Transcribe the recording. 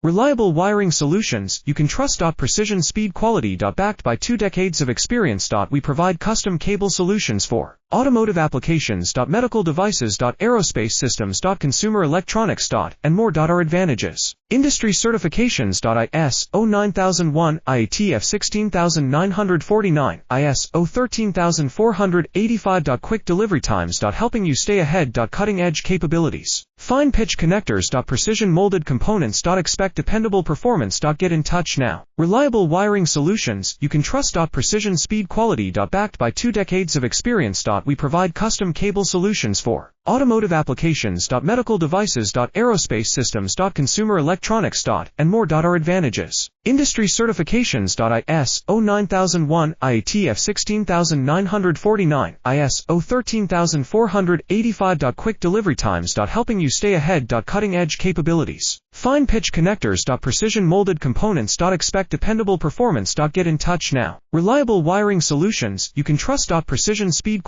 Reliable wiring solutions you can trust. Precision speed quality. Backed by 2 decades of experience. We provide custom cable solutions for automotive applications. Medical devices. Aerospace systems. Consumer electronics. And more. Our advantages: industry certifications. ISO 9001, IATF 16949, ISO 13485. Quick delivery times. Helping you stay ahead. Cutting edge capabilities: fine pitch connectors. Precision molded components. Expect dependable performance. Get in touch now. Reliable wiring solutions you can trust. Precision speed quality. Backed by 2 decades of experience. We provide custom cable solutions for automotive applications. Medical devices. Aerospace systems. Consumer electronics. And more. Our advantages: industry certifications. ISO 9001, IATF 16949, ISO 13485. Quick delivery times. Helping you stay ahead. Cutting edge capabilities: fine pitch connectors. Precision molded components. Expect dependable performance. Get in touch now. Reliable wiring solutions you can trust. Precision speed quality.